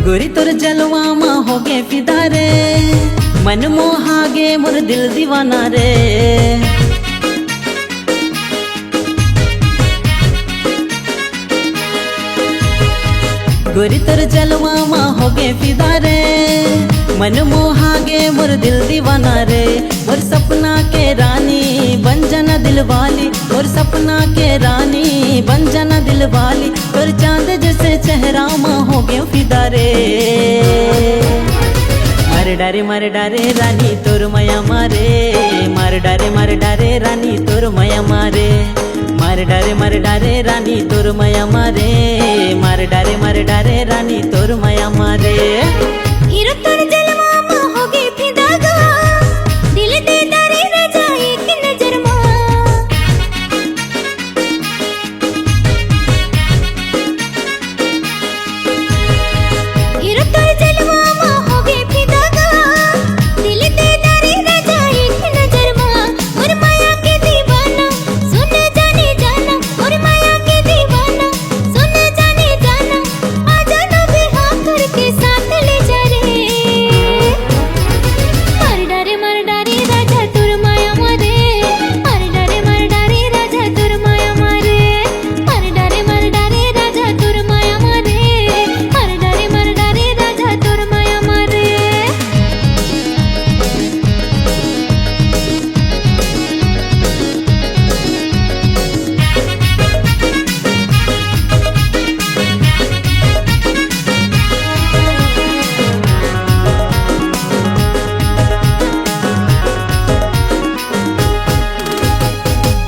गोरी तोर जलवा माँ हो गे फिदा रे, मन मोहागे मोर दिल दीवाना रे। गोरी तोर जलवा माँ हो गे फिदा रे, मन मोहागे मोर दिल दीवाना रे। मोर सपना के रानी बन जाना दिल वाली, मोर सपना के रानी बन जाना दिल वाली। तोर चांद जैसे चेहरा माँ हो गे फिदा रे। मार डारे रानी तोर माया मारे, मार डारे रानी तोर माया मारे। मार डारे रानी तोर माया मारे, मार डारे रानी तोर माया मारे। हीरो तोर जलवा माँ हो गे फिदा गा, दिल दे दारे राजा एक नजर माँ। हीरो तोर जलवा माँ हो गे फिदा गा, दिल दे दारे राजा एक नजर माँ। और माया के दीवाना सुन जाने जाना, और माया के दीवाना सुन जाने जाना। आ जाना बिहार करके साथ ले जा रे। मार डारे राजा तोर माया मारे, मार डारे राजा तोर माया मारे। मार डारे राजा तोर माया मारे, मार डारे राजा तोर माया मारे।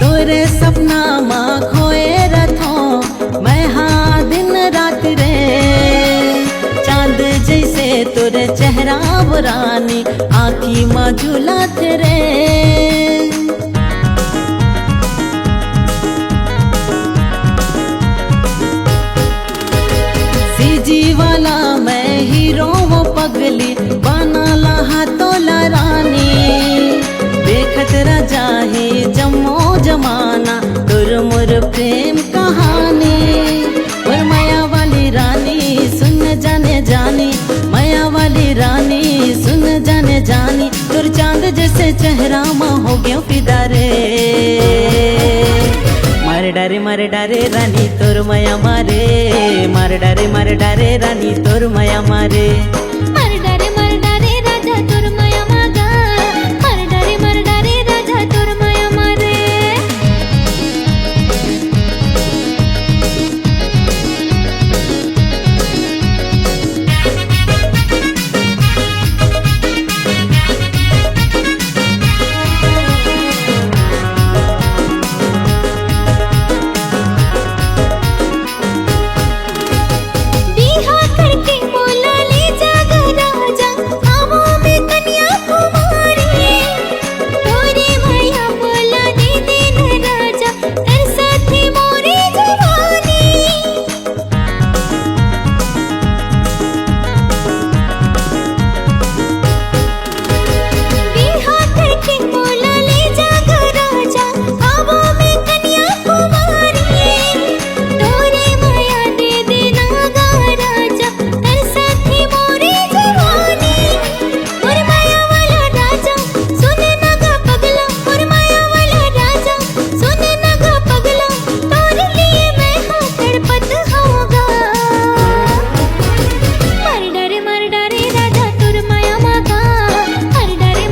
तोरे सपना माँ खोए रथों मैं हाँ दिन रात रे। चांद जैसे तोरे चेहरा बुरानी आँखी माँ झूलात रे। सीजी वाला मैं हीरो वो पगली बना लहा तोला रानी। देखत राजा है जमो जमाना तोर मोर प्रेम कहानी। और माया वाली रानी सुन जाने जानी, माया वाली रानी सुन जाने जानी। तोर चांद जैसे चेहरा माँ हो गया फिदा रे। मार डारे रानी तोर माया मारे, मार डारे रानी तोर माया मारे। मार डारे राजा तोर माया मागा, मार डारे राजा तोर माया मारे। बिहा करके बोला ले जागा राजा, आवो में कन्या कुमारी। तोरे माया बोला दे देन राजा, कर साथी मोरी जवानी। बिहा करके बोला ले जागा राजा, आवो में कन्या कुमारी। तोरे माया दे देना गा राजा, कर साथी मोरी जवानी। और माया वाला राजा सुन ना गा पगला, और माया वाला राजा सुन ना गा पगला। तोरे लिए मैं हाँ तड़पत होगा। मार डारे राजा तोर माया मागा,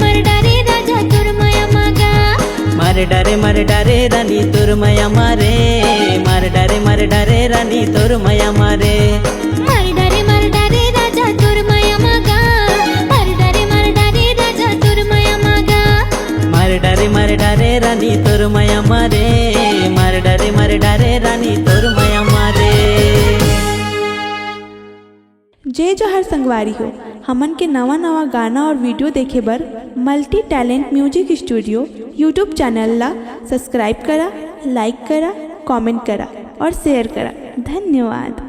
मार डारे राजा तोर माया मागा। मार डारे रानी तोर माया मारे, मार डारे रानी तोर माया मारे। मार डारे राजा तोर माया मागा, मार डारे राजा तोर माया मागा। मार डारे रानी तोर माया मारे, मार डारे रानी तोर माया मारे। जय जोहार संगवारी हो। हमन के नवा नवा गाना और वीडियो देखे बर multi talent music studio YouTube channel ला सब्सक्राइब करा, लाइक करा, कमेंट करा और शेयर करा। धन्यवाद।